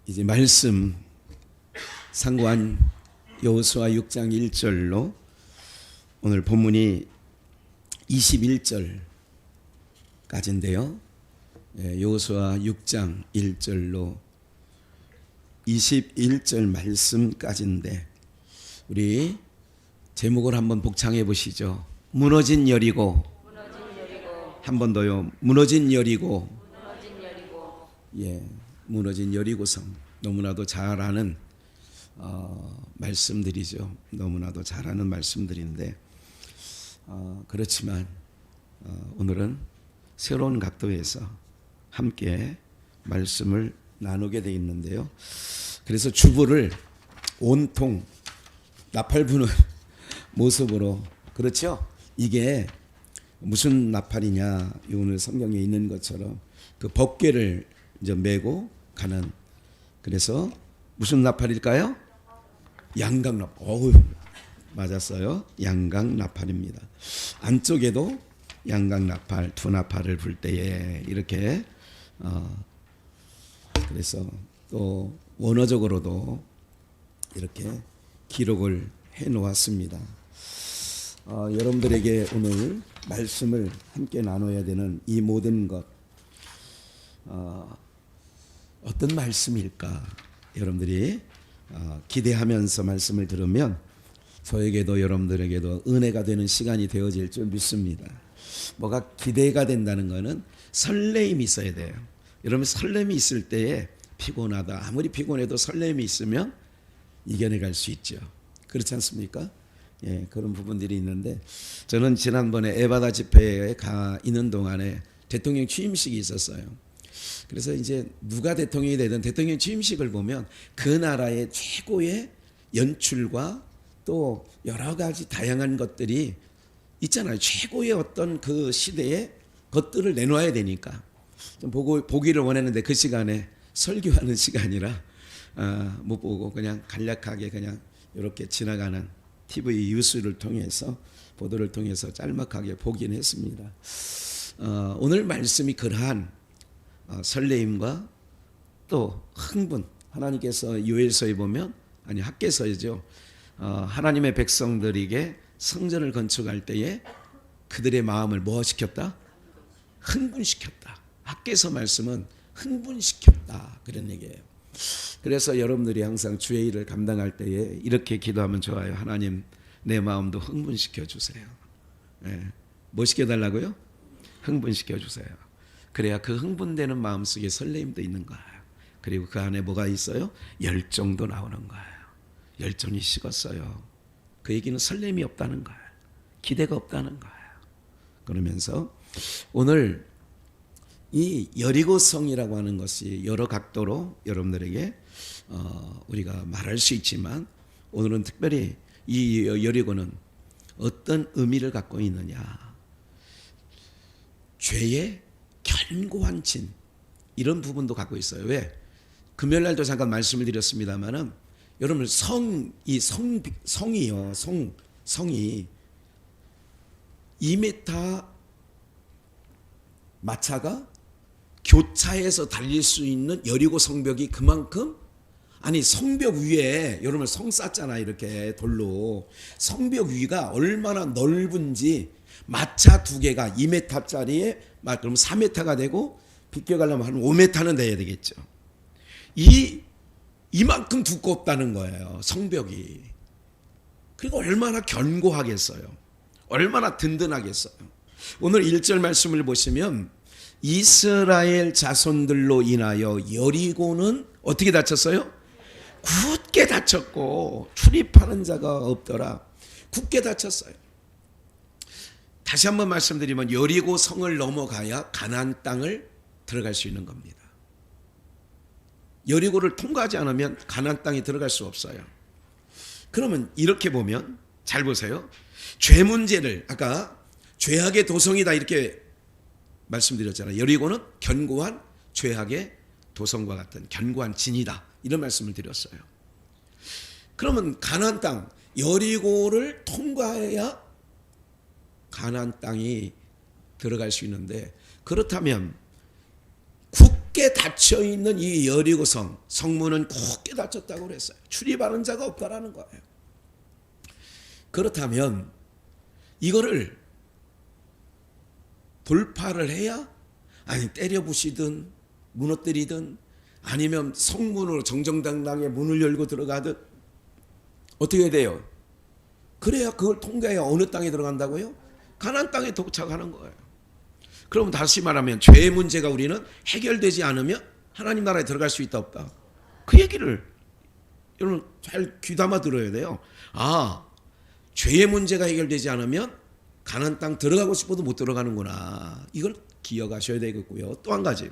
이제 말씀 상고한 여호수아 6장 1절로 오늘 본문이 21절까지인데요. 여호수아 6장 1절로 21절 말씀까지인데 우리 제목을 한번 복창해 보시죠. 무너진 여리고. 한 번 더요. 무너진 여리고. 무너진 여리고성. 너무나도 잘 아는 말씀들이죠. 너무나도 잘 아는 말씀들인데 그렇지만 오늘은 새로운 각도에서 함께 말씀을 나누게 되어 있는데요. 그래서 주부를 온통 나팔 부는 모습으로, 그렇죠? 이게 무슨 나팔이냐? 오늘 성경에 있는 것처럼 그 법궤를 이제 메고 가는, 그래서 무슨 나팔일까요? 양각 나팔. 어우, 맞았어요. 양각 나팔입니다. 안쪽에도 양각 나팔, 두 나팔을 불 때에 이렇게 그래서 또 원어적으로도 이렇게 기록을 해 놓았습니다. 여러분들에게 오늘 말씀을 함께 나눠야 되는 이 모든 것 어떤 말씀일까? 여러분들이 기대하면서 말씀을 들으면 저에게도 여러분들에게도 은혜가 되는 시간이 되어질 줄 믿습니다. 뭐가 기대가 된다는 것은 설레임이 있어야 돼요. 여러분 설렘이 있을 때에 피곤하다. 아무리 피곤해도 설렘이 있으면 이겨내갈 수 있죠. 그렇지 않습니까? 그런 부분들이 있는데 저는 지난번에 에바다 집회에 가 있는 동안에 대통령 취임식이 있었어요. 그래서 이제 누가 대통령이 되든 대통령 취임식을 보면 그 나라의 최고의 연출과 또 여러 가지 다양한 것들이 있잖아요. 최고의 어떤 그 시대의 것들을 내놓아야 되니까 좀 보기를 원했는데 그 시간에 설교하는 시간이라 못 보고 그냥 간략하게 그냥 이렇게 지나가는 TV 뉴스를 통해서 보도를 통해서 짤막하게 보긴 했습니다. 오늘 말씀이 그러한 설레임과 또 흥분, 하나님께서 요엘서에 보면 학개서이죠. 하나님의 백성들에게 성전을 건축할 때에 그들의 마음을 뭐 시켰다? 흥분시켰다. 학개서 말씀은 흥분시켰다, 그런 얘기예요. 그래서 여러분들이 항상 주의 일을 감당할 때에 이렇게 기도하면 좋아요. 하나님, 내 마음도 흥분시켜 주세요. 뭐 시켜달라고요? 흥분시켜 주세요. 그래야 그 흥분되는 마음속에 설레임도 있는 거예요. 그리고 그 안에 뭐가 있어요? 열정도 나오는 거예요. 열정이 식었어요. 그 얘기는 설렘이 없다는 거예요. 기대가 없다는 거예요. 그러면서 오늘 이 여리고성이라고 하는 것이 여러 각도로 여러분들에게 우리가 말할 수 있지만 오늘은 특별히 이 여리고는 어떤 의미를 갖고 있느냐. 죄의 견고한 진, 이런 부분도 갖고 있어요. 왜? 금요일날도 잠깐 말씀을 드렸습니다만은 여러분 성이요. 성이 2m 마차가 교차해서 달릴 수 있는 여리고 성벽이 그만큼, 아니 성벽 위에 여러분 성 쌓잖아, 이렇게 돌로. 성벽 위가 얼마나 넓은지 마차 두 개가 2m짜리에 그럼 4m가 되고 비껴가려면 한 5m는 돼야 되겠죠. 이만큼 두껍다는 거예요, 성벽이. 그리고 얼마나 견고하겠어요. 얼마나 든든하겠어요. 오늘 1절 말씀을 보시면 이스라엘 자손들로 인하여 여리고는 어떻게 다쳤어요? 굳게 다쳤고 출입하는 자가 없더라. 굳게 다쳤어요. 다시 한번 말씀드리면 여리고 성을 넘어가야 가나안 땅을 들어갈 수 있는 겁니다. 여리고를 통과하지 않으면 가나안 땅에 들어갈 수 없어요. 그러면 이렇게 보면 잘 보세요. 죄 문제를 아까 죄악의 도성이다 이렇게 말씀드렸잖아요. 여리고는 견고한 죄악의 도성과 같은 견고한 진이다, 이런 말씀을 드렸어요. 그러면 가나안 땅, 여리고를 통과해야 가나안 땅이 들어갈 수 있는데, 그렇다면 굳게 닫혀 있는 이 여리고성 성문은 굳게 닫혔다고 그랬어요. 출입하는 자가 없다라는 거예요. 그렇다면 이거를 돌파를 해야, 아니 때려 부시든 무너뜨리든 아니면 성문으로 정정당당하게 문을 열고 들어가든 어떻게 해야 돼요? 그래야 그걸 통과해야 어느 땅에 들어간다고요? 가나안 땅에 도착하는 거예요. 그럼 다시 말하면 죄의 문제가 우리는 해결되지 않으면 하나님 나라에 들어갈 수 있다 없다? 그 얘기를 여러분 잘 귀담아 들어야 돼요. 죄의 문제가 해결되지 않으면 가나안 땅 들어가고 싶어도 못 들어가는구나. 이걸 기억하셔야 되겠고요. 또 한 가지,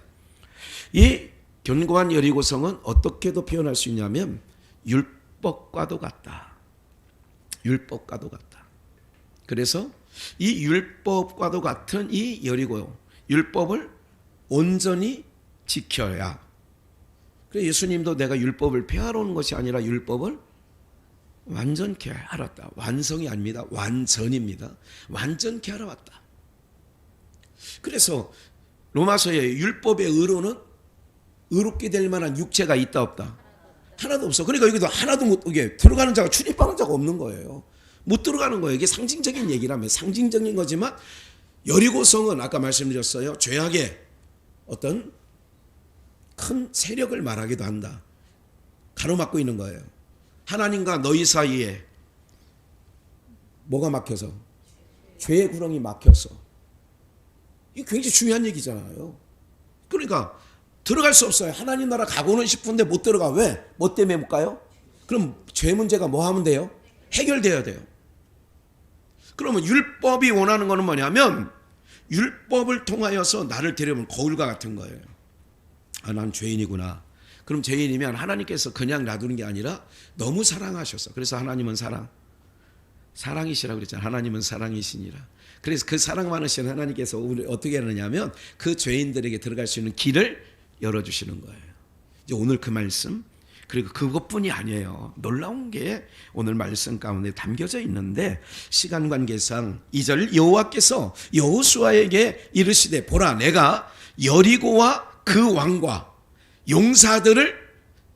이 견고한 여리고성은 어떻게도 표현할 수 있냐면 율법과도 같다. 율법과도 같다. 그래서 이 율법과도 같은 이 여리고, 율법을 온전히 지켜야. 그래서 예수님도 내가 율법을 폐하러 오는 것이 아니라 율법을 완전케 하러 왔다. 완성이 아닙니다. 완전입니다. 완전케 하러 왔다. 그래서 로마서의 율법의 의로는 의롭게 될 만한 육체가 있다 없다? 하나도 없어. 그러니까 여기도 하나도 못 오게 들어가는 자가, 출입하는 자가 없는 거예요. 못 들어가는 거예요. 이게 상징적인 얘기라면 상징적인 거지만 여리고성은 아까 말씀드렸어요. 죄악의 어떤 큰 세력을 말하기도 한다. 가로막고 있는 거예요. 하나님과 너희 사이에 뭐가 막혀서? 죄의 구렁이 막혀서. 이게 굉장히 중요한 얘기잖아요. 그러니까 들어갈 수 없어요. 하나님 나라 가고는 싶은데 못 들어가. 왜? 뭐 때문에 못 가요? 그럼 죄 문제가 뭐 하면 돼요? 해결돼야 돼요. 그러면 율법이 원하는 거는 뭐냐면 율법을 통하여서 나를 데려오면 거울과 같은 거예요. 난 죄인이구나. 그럼 죄인이면 하나님께서 그냥 놔두는 게 아니라 너무 사랑하셔서, 그래서 하나님은 사랑이시라고 그랬잖아요. 하나님은 사랑이시니라. 그래서 그 사랑 많으신 하나님께서 우리 어떻게 하느냐면 그 죄인들에게 들어갈 수 있는 길을 열어주시는 거예요. 이제 오늘 그 말씀, 그리고 그것뿐이 아니에요. 놀라운 게 오늘 말씀 가운데 담겨져 있는데, 시간 관계상 2절, 여호와께서 여호수아에게 이르시되 보라, 내가 여리고와 그 왕과 용사들을,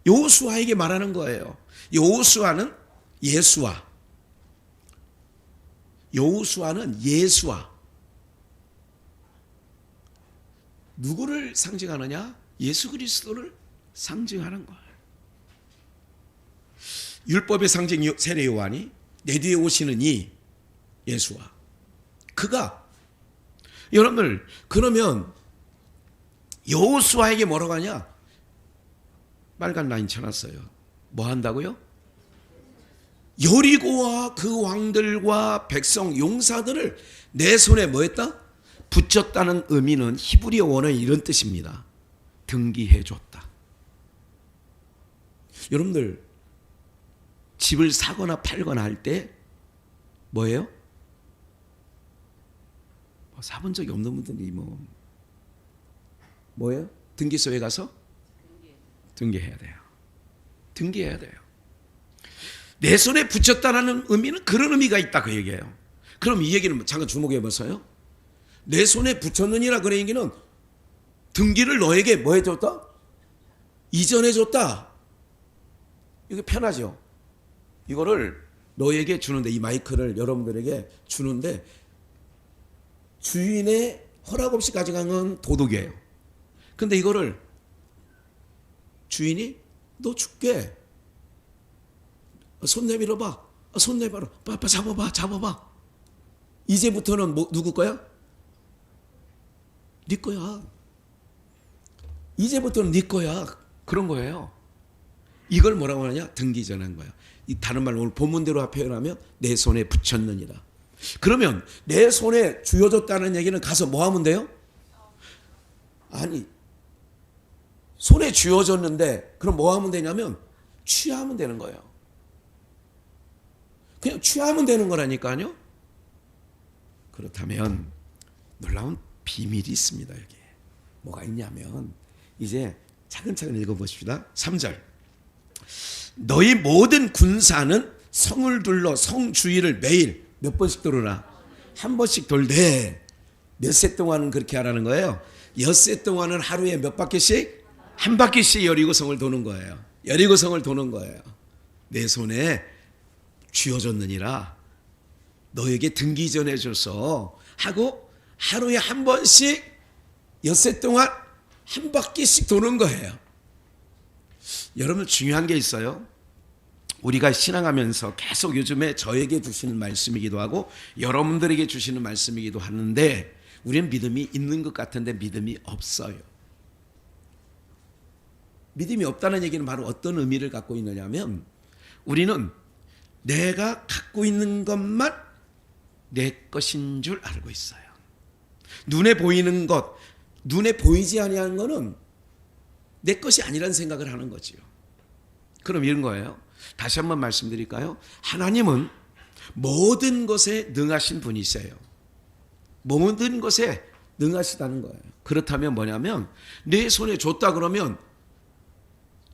여호수아에게 말하는 거예요. 여호수아는 예수와, 여호수아는 예수와 누구를 상징하느냐? 예수 그리스도를 상징하는 거예요. 율법의 상징 세례 요한이, 내 뒤에 오시는 이 예수와, 그가, 여러분들 그러면 여호수아에게 뭐라고 하냐? 빨간 라인 쳐놨어요. 뭐 한다고요? 여리고와 그 왕들과 백성 용사들을 내 손에 뭐 했다? 붙였다는 의미는 히브리어 원어에 이런 뜻입니다. 등기해 줬다. 여러분들 집을 사거나 팔거나 할 때 뭐예요? 사본 적이 없는 분들이 뭐예요? 등기소에 가서 등기해야 돼요. 등기해야 돼요. 내 손에 붙였다라는 의미는 그런 의미가 있다, 그 얘기예요. 그럼 이 얘기는 잠깐 주목해 보세요. 내 손에 붙였느니라 그런 얘기는 등기를 너에게 뭐 해줬다? 이전해 줬다. 이게 편하죠. 이거를 너에게 주는데, 이 마이크를 여러분들에게 주는데 주인의 허락 없이 가져간 건 도둑이에요. 근데 이거를 주인이 너 줄게, 손 내밀어봐, 손 내밀어, 빠빠 잡아봐. 이제부터는 누구 거야? 네 거야. 이제부터는 네 거야. 그런 거예요. 이걸 뭐라고 하냐? 등기전한 거야. 이 다른 말로 오늘 본문대로 표현하면 내 손에 붙였느니라. 그러면 내 손에 쥐어줬다는 얘기는 가서 뭐 하면 돼요? 아니, 손에 쥐어줬는데 그럼 뭐 하면 되냐면 취하면 되는 거예요. 그냥 취하면 되는 거라니까요. 그렇다면 놀라운 비밀이 있습니다. 여기 뭐가 있냐면, 이제 차근차근 읽어보십시다. 3절, 너희 모든 군사는 성을 둘러 성 주위를 매일 몇 번씩 돌으라? 한 번씩 돌되 몇 세 동안은 그렇게 하라는 거예요. 엿새 동안은 하루에 몇 바퀴씩? 한 바퀴씩 여리고성을 도는 거예요. 여리고성을 도는 거예요. 내 손에 쥐어줬느니라 너에게 등기 전해줘서 하고 하루에 한 번씩 엿새 동안 한 바퀴씩 도는 거예요. 여러분 중요한 게 있어요. 우리가 신앙하면서 계속 요즘에 저에게 주시는 말씀이기도 하고 여러분들에게 주시는 말씀이기도 하는데 우리는 믿음이 있는 것 같은데 믿음이 없어요. 믿음이 없다는 얘기는 바로 어떤 의미를 갖고 있느냐면 우리는 내가 갖고 있는 것만 내 것인 줄 알고 있어요. 눈에 보이는 것, 눈에 보이지 아니하는 것은 내 것이 아니라는 생각을 하는 거지요. 그럼 이런 거예요. 다시 한번 말씀드릴까요? 하나님은 모든 것에 능하신 분이세요. 모든 것에 능하시다는 거예요. 그렇다면 뭐냐면 내 손에 줬다 그러면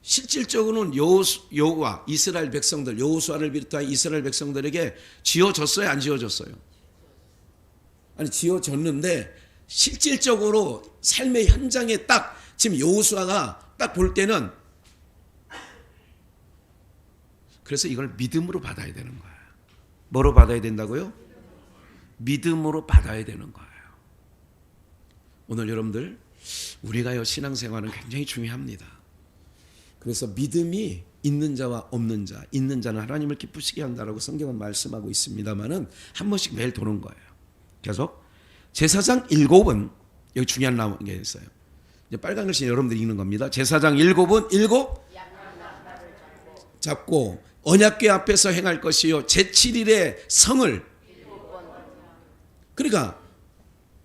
실질적으로는 여호와 이스라엘 백성들 여호수아를 비롯한 이스라엘 백성들에게 지어졌어요? 안 지어졌어요? 아니 지어졌는데 실질적으로 삶의 현장에 딱 지금 여호수아가 딱 볼 때는 그래서 이걸 믿음으로 받아야 되는 거예요. 뭐로 받아야 된다고요? 믿음으로 받아야 되는 거예요. 오늘 여러분들 우리가요 신앙생활은 굉장히 중요합니다. 그래서 믿음이 있는 자와 없는 자, 있는 자는 하나님을 기쁘시게 한다라고 성경은 말씀하고 있습니다만은 한 번씩 매일 도는 거예요. 계속 제사장 7은 여기 중요한 게 있어요. 이제 빨간 글씨 여러분들이 읽는 겁니다. 제사장 7은 7 잡고 언약궤 앞에서 행할 것이요 제7일에 성을 그러니까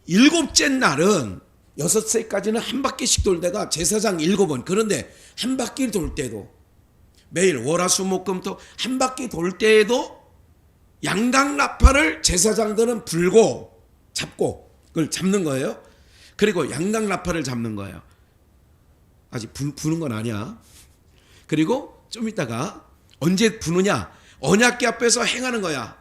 7째 날은 6세까지는 한 바퀴씩 돌다가 제사장 7번 그런데 한 바퀴 돌 때도 매일 월화수목금토 한 바퀴 돌 때에도 양강나팔을 제사장들은 불고 잡고 그걸 잡는 거예요. 그리고 양강나팔을 잡는 거예요. 아직 부는 건 아니야. 그리고 좀 이따가 언제 부느냐 언약궤 앞에서 행하는 거야.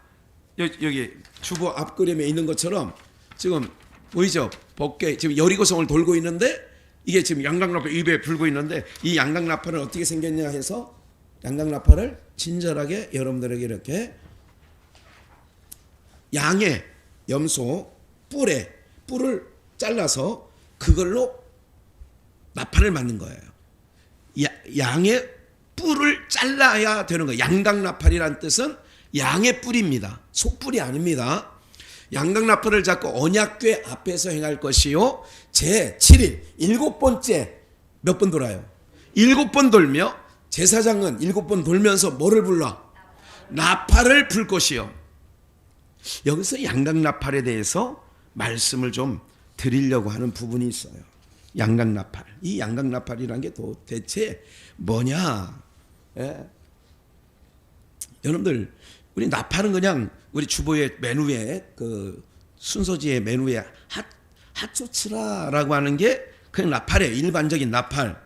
여기 주보 앞그림에 있는 것처럼 지금 보이죠? 법궤 지금 여리고성을 돌고 있는데 이게 지금 양강나팔 입에 불고 있는데 이 양강나팔은 어떻게 생겼냐 해서 양강나팔을 친절하게 여러분들에게 이렇게 양의 염소 뿔을 잘라서 그걸로 나팔을 맞는 거예요. 양의 뿔을 잘라야 되는 거예요. 양강나팔이란 뜻은 양의 뿔입니다. 소뿔이 아닙니다. 양강나팔을 잡고 언약궤 앞에서 행할 것이요 제7일 7번째 몇 번 돌아요? 7번 돌며 제사장은 7번 돌면서 뭐를 불러? 나팔을 불 것이요. 여기서 양강나팔에 대해서 말씀을 좀 드리려고 하는 부분이 있어요. 양강나팔. 이 양강나팔이라는 게 도대체 뭐냐? 예. 여러분들 우리 나팔은 그냥 우리 주보의 맨 위에 그 순서지의 맨 위에 핫초츠라라고 하는 게 그냥 나팔이에요. 일반적인 나팔.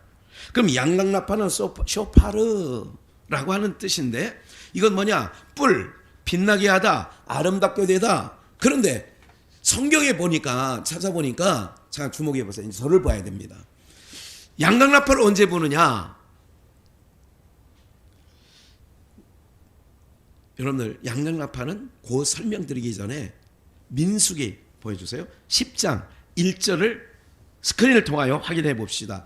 그럼 양강나팔은 쇼파르라고 하는 뜻인데 이건 뭐냐? 뿔, 빛나게 하다, 아름답게 되다. 그런데 성경에 보니까 찾아보니까 자 주목해 보세요. 저를 봐야 됩니다. 양강나팔을 언제 부느냐? 여러분들 양강나팔은 그 설명드리기 전에 민수기 보여주세요. 10장 1절을 스크린을 통하여 확인해 봅시다.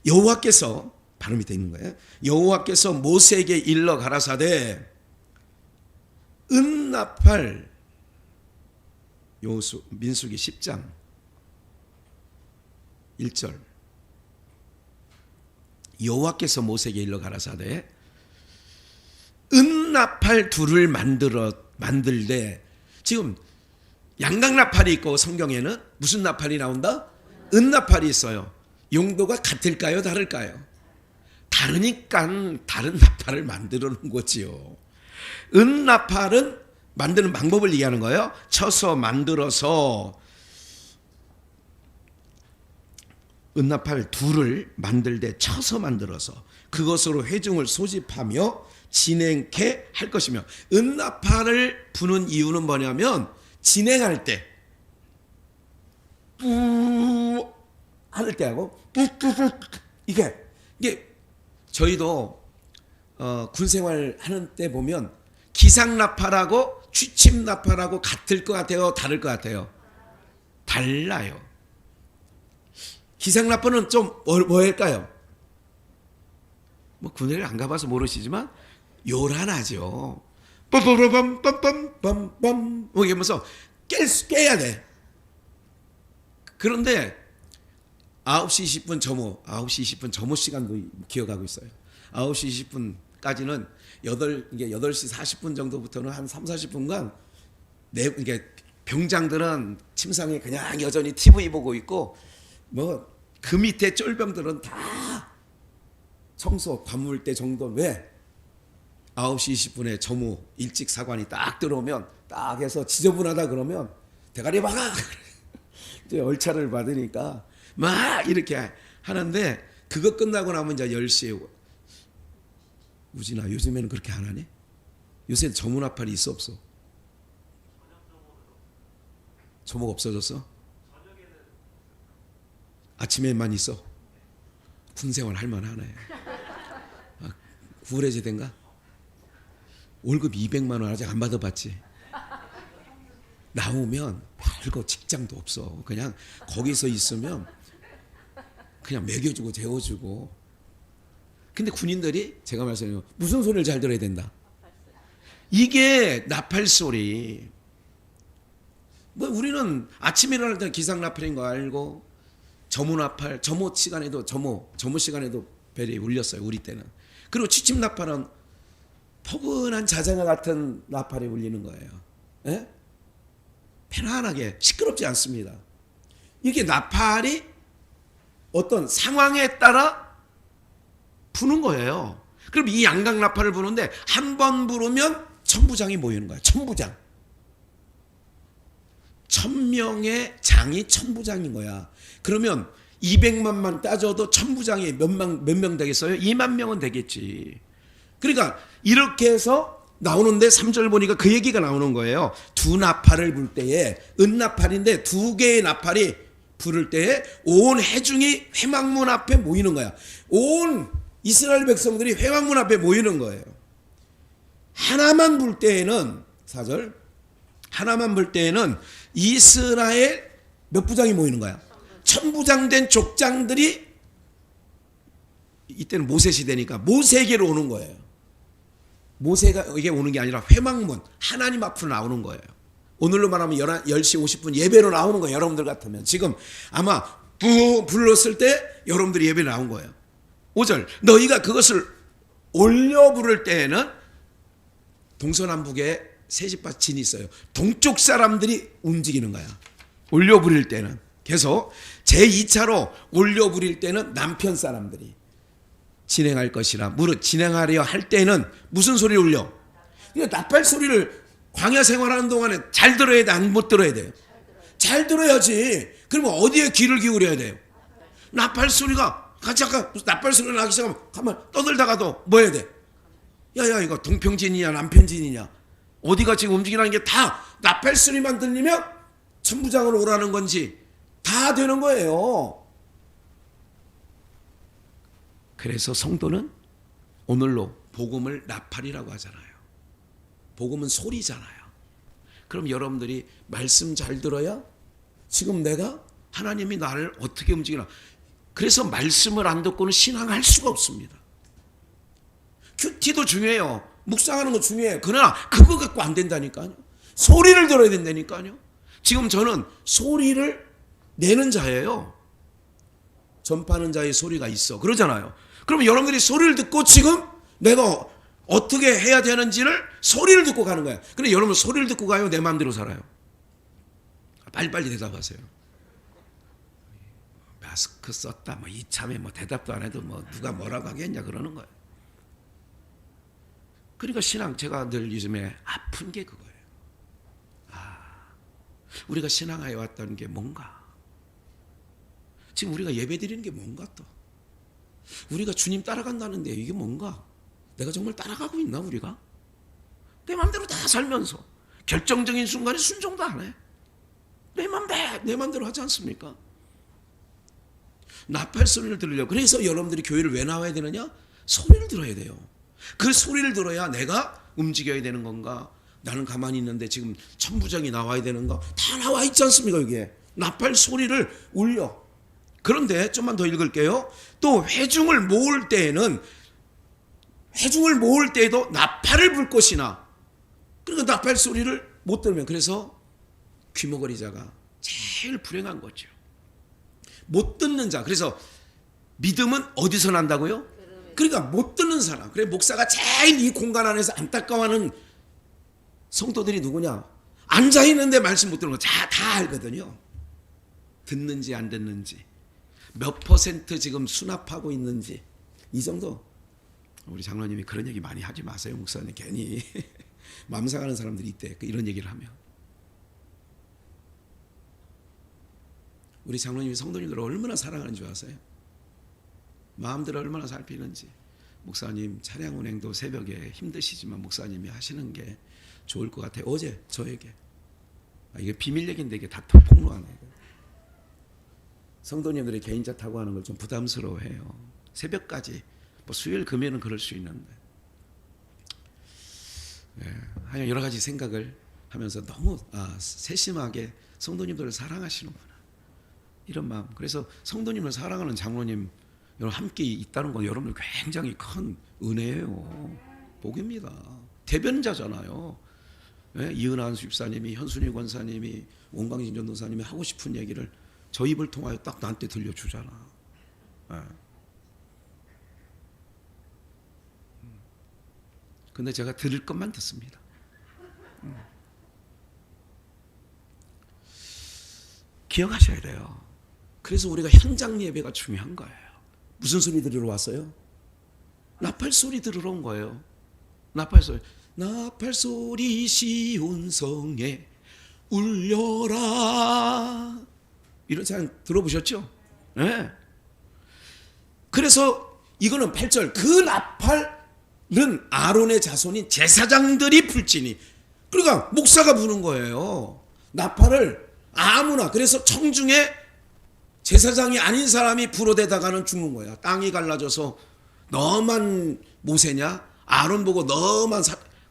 여호와께서 바로 밑에 있는 거예요. 여호와께서 모세에게 일러 가라사대 은나팔 민수기 10장 1절 여호와께서 모세에게 일러 가라사대 은나팔 둘을 만들되 지금 양강나팔이 있고 성경에는 무슨 나팔이 나온다? 은나팔이 있어요. 용도가 같을까요? 다를까요? 다르니까 다른 나팔을 만들어 놓은 거지요. 은나팔은 만드는 방법을 얘기하는 거예요. 쳐서 만들어서 은나팔 둘을 만들되 쳐서 만들어서 그것으로 회중을 소집하며 진행케 할 것이며 은나팔을 부는 이유는 뭐냐면 진행할 때 뿌 하는 때하고 뿌뿌뿌 이게 저희도 군 생활 하는 때 보면 기상나팔하고 취침나팔하고 같을 것 같아요? 다를 것 같아요? 달라요. 기상나팔은 좀 뭐일까요? 뭐 군대를 안 가봐서 모르시지만 요란하죠. 빰빰빰빰빰빰빰 뭐 이러면서 깨야 돼. 그런데 9시 20분 점호, 9시 20분 점호 시간도 기억하고 있어요. 9시 20분까지는 이게 8시 40분 정도부터는 한 3, 40분간 이게 병장들은 침상에 그냥 여전히 TV 보고 있고 뭐 그 밑에 쫄병들은 다 청소 관물 때 정도. 왜? 9시 20분에 점호 일찍 사관이 딱 들어오면 딱 해서 지저분하다 그러면 대가리 박아 이제 얼차를 받으니까 막 이렇게 하는데 그거 끝나고 나면 이제 10시에 우진아 요즘에는 그렇게 안 하네? 요새 점호나팔이 있어 없어? 점호가 없어졌어? 아침에만 있어? 군생활 할만하네. 구월해제된가? 월급 200만 원 아직 안 받아봤지? 나오면 별거 직장도 없어. 그냥 거기서 있으면 그냥 먹여주고 재워주고. 근데 군인들이 제가 말씀드려요. 무슨 소리를 잘 들어야 된다? 이게 나팔 소리. 뭐 우리는 아침에 일어날 때는 기상나팔인 거 알고 점호나팔, 점호 시간에도 벨이 울렸어요. 우리 때는. 그리고 취침나팔은 포근한 자장가 같은 나팔이 울리는 거예요. 예? 편안하게 시끄럽지 않습니다. 이게 나팔이 어떤 상황에 따라 부는 거예요. 그럼 이 양각나팔을 부는데 한 번 부르면 천부장이 모이는 거예요. 천부장. 1000명의 장이 천부장인 거야. 그러면 200만만 따져도 천부장이 몇 명 되겠어요? 2만 명은 되겠지. 그러니까 이렇게 해서 나오는데 3절 보니까 그 얘기가 나오는 거예요. 두 나팔을 불 때에 은나팔인데 두 개의 나팔이 부를 때에 온 회중이 회막문 앞에 모이는 거야. 온 이스라엘 백성들이 회막문 앞에 모이는 거예요. 하나만 불 때에는 4절 하나만 불 때에는 이스라엘 몇 부장이 모이는 거야? 천부장 된 족장들이 이때는 모세 시대니까 모세에게로 오는 거예요. 모세가 이게 오는 게 아니라 회막문 하나님 앞으로 나오는 거예요. 오늘로 말하면 10시 50분 예배로 나오는 거예요. 여러분들 같으면 지금 아마 불렀을 때 여러분들이 예배 나온 거예요. 5절 너희가 그것을 올려 부를 때에는 동서남북에 세집밭이 있어요. 동쪽 사람들이 움직이는 거야. 올려 부릴 때는. 그래서 제2차로 올려 부릴 때는 남편 사람들이 진행할 것이라 무릇 진행하려 할 때는 무슨 소리를 울려? 그러니까 나팔 소리를 광야 생활하는 동안에 잘 들어야 돼? 안 못 들어야 돼요? 잘 들어야지. 그러면 어디에 귀를 기울여야 돼요? 나팔 소리가 같이 아까 나팔 소리가 나기 시작하면 가만 떠들다가도 뭐 해야 돼? 야야 이거 동평진이냐 남편진이냐 어디가 지금 움직이라는 게 다 나팔 소리만 들리면 천부장을 오라는 건지 다 되는 거예요. 그래서 성도는 오늘로 복음을 나팔이라고 하잖아요. 복음은 소리잖아요. 그럼 여러분들이 말씀 잘 들어야 지금 내가 하나님이 나를 어떻게 움직이나. 그래서 말씀을 안 듣고는 신앙할 수가 없습니다. 큐티도 중요해요. 묵상하는 거 중요해요. 그러나 그거 갖고 안 된다니까요. 소리를 들어야 된다니까요. 지금 저는 소리를 내는 자예요. 전파하는 자의 소리가 있어. 그러잖아요. 그러면 여러분들이 소리를 듣고 지금 내가 어떻게 해야 되는지를 소리를 듣고 가는 거예요. 근데 여러분 소리를 듣고 가요? 내 마음대로 살아요? 빨리빨리 대답하세요. 마스크 썼다 뭐 이참에 뭐 대답도 안 해도 뭐 누가 뭐라고 하겠냐 그러는 거예요. 그러니까 신앙 제가 늘 요즘에 아픈 게 그거예요. 우리가 신앙하여 왔다는 게 뭔가? 지금 우리가 예배 드리는 게 뭔가 또? 우리가 주님 따라간다는데 이게 뭔가? 내가 정말 따라가고 있나 우리가? 내 맘대로 다 살면서 결정적인 순간에 순종도 안 해. 내 맘대로 하지 않습니까? 나팔 소리를 들으려고. 그래서 여러분들이 교회를 왜 나와야 되느냐? 소리를 들어야 돼요. 그 소리를 들어야 내가 움직여야 되는 건가? 나는 가만히 있는데 지금 천부장이 나와야 되는가? 다 나와 있지 않습니까? 여기에 나팔 소리를 울려. 그런데 좀만 더 읽을게요. 또 회중을 모을 때에는, 회중을 모을 때에도 나팔을 불 것이나, 그러니까 나팔 소리를 못 들으면, 그래서 귀머거리 자가 제일 불행한 거죠. 못 듣는 자. 그래서 믿음은 어디서 난다고요? 그러니까 못 듣는 사람. 그래, 목사가 제일 이 공간 안에서 안타까워하는 성도들이 누구냐? 앉아 있는데 말씀 못 듣는 거 다 알거든요. 듣는지 안 듣는지, 몇 퍼센트 지금 수납하고 있는지, 이 정도. 우리 장로님이 그런 얘기 많이 하지 마세요, 목사님. 괜히 마음 상하는 사람들이 있대, 이런 얘기를 하면. 우리 장로님이 성도님들을 얼마나 사랑하는 줄 아세요? 마음들을 얼마나 살피는지. 목사님 차량 운행도 새벽에 힘드시지만 목사님이 하시는 게 좋을 것 같아요. 어제 저에게, 이게 비밀 얘기인데 이게 다 폭로하네. 성도님들이 개인차 타고 하는 걸 좀 부담스러워해요. 새벽까지. 뭐 수요일 금요일은 그럴 수 있는데, 하여간 여러 가지 생각을 하면서 너무 세심하게 성도님들을 사랑하시는구나, 이런 마음. 그래서 성도님을 사랑하는 장로님 여러분 함께 있다는 건 여러분들 굉장히 큰 은혜예요. 복입니다. 대변자잖아요. 이은하 집사님이, 현순희 권사님이, 원광진 전도사님이 하고 싶은 얘기를 저 입을 통하여 딱 나한테 들려주잖아. 근데 제가 들을 것만 듣습니다. 기억하셔야 돼요. 그래서 우리가 현장 예배가 중요한 거예요. 무슨 소리 들으러 왔어요? 나팔 소리 들으러 온 거예요. 나팔 소리. 나팔 소리 시온성에 울려라. 이런 찬양 들어보셨죠? 네. 그래서 이거는 8절, 그 나팔은 아론의 자손인 제사장들이 불지니, 그러니까 목사가 부는 거예요. 나팔을 아무나. 그래서 청중에 제사장이 아닌 사람이 불어대다가는 죽는 거야. 땅이 갈라져서 너만 모세냐? 아론 보고 너만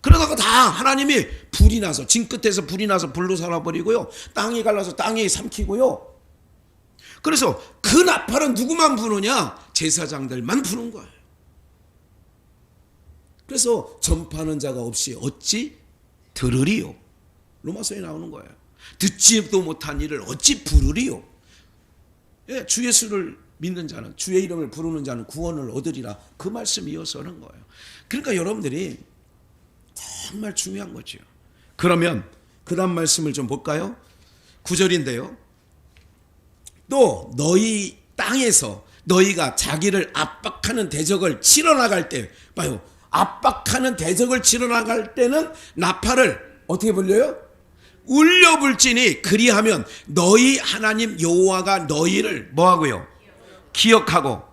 그러다가 다 하나님이 불이 나서, 진 끝에서 불이 나서 불로 살아버리고요. 땅이 갈라서 땅이 삼키고요. 그래서 그 나팔은 누구만 부느냐? 제사장들만 부는 거예요. 그래서 전파하는 자가 없이 어찌 들으리요? 로마서에 나오는 거예요. 듣지도 못한 일을 어찌 부르리요? 주 예수를 믿는 자는, 주의 이름을 부르는 자는 구원을 얻으리라. 그 말씀 이어서 하는 거예요. 그러니까 여러분들이 정말 중요한 거죠. 그러면 그 다음 말씀을 좀 볼까요? 9절인데요. 또 너희 땅에서 너희가 자기를 압박하는 대적을 치러 나갈 때, 봐요. 압박하는 대적을 치러 나갈 때는 나팔을 어떻게 불려요? 울려 불지니, 그리하면 너희 하나님 여호와가 너희를 뭐하고요? 기억하고,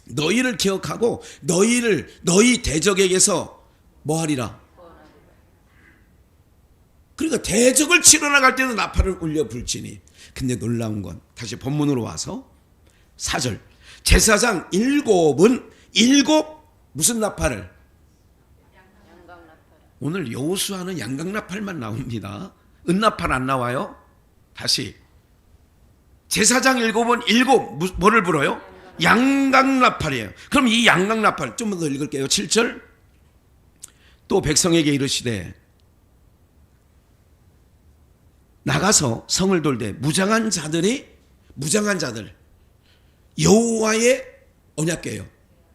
너희를 기억하고 너희 대적에게서 뭐하리라? 그러니까 대적을 치러 나갈 때는 나팔을 울려 불지니. 근데 놀라운 건 다시 본문으로 와서 4절, 제사장 일곱은 무슨 나팔을? 오늘 여호수아는 양각나팔만 나옵니다. 은나팔 안 나와요. 다시, 제사장 일곱은 뭐를 불어요? 양각나팔이에요. 그럼 이 양각나팔 좀 더 읽을게요. 7절, 또 백성에게 이르시되 나가서 성을 돌되 무장한 자들 여호와의 언약궤요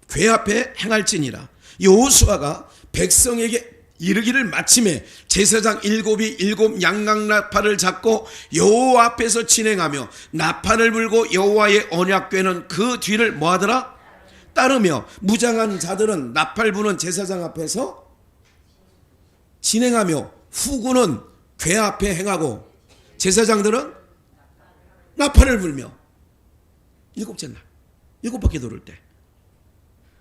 궤 앞에 행할지니라. 여호수아가 백성에게 이르기를 마침에 제사장 일곱 양각나팔을 잡고 여호와 앞에서 진행하며 나팔을 불고 여호와의 언약궤는 그 뒤를 뭐하더라? 따르며, 무장한 자들은 나팔 부는 제사장 앞에서 진행하며 후군은 궤 앞에 행하고 제사장들은 나팔을 불며. 일곱째 날, 일곱 바퀴 돌을 때.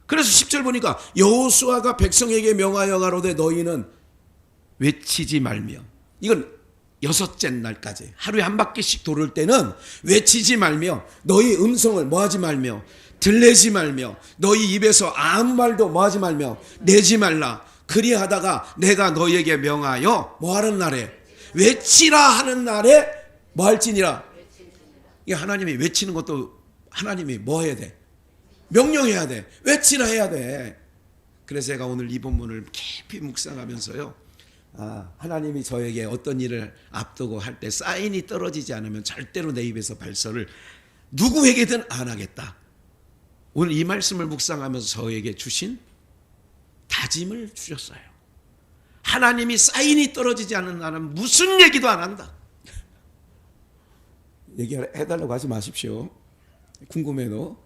그래서 10절 보니까 여호수아가 백성에게 명하여 가로되 너희는 외치지 말며. 이건 6째 날까지 하루에 한 바퀴씩 돌을 때는 외치지 말며 너희 음성을 뭐하지 말며 들내지 말며 너희 입에서 아무 말도 뭐하지 말며 내지 말라. 그리하다가 내가 너희에게 명하여 뭐하는 날에 외치라 하는 날에 뭐할지니라. 이 하나님이 외치는 것도 하나님이 뭐 해야 돼? 명령해야 돼. 외치라 해야 돼. 그래서 제가 오늘 이 본문을 깊이 묵상하면서요, 하나님이 저에게 어떤 일을 앞두고 할 때 사인이 떨어지지 않으면 절대로 내 입에서 발설을 누구에게든 안 하겠다. 오늘 이 말씀을 묵상하면서 저에게 주신 다짐을 주셨어요. 하나님이 사인이 떨어지지 않는 나는 무슨 얘기도 안 한다. 얘기해달라고 하지 마십시오. 궁금해도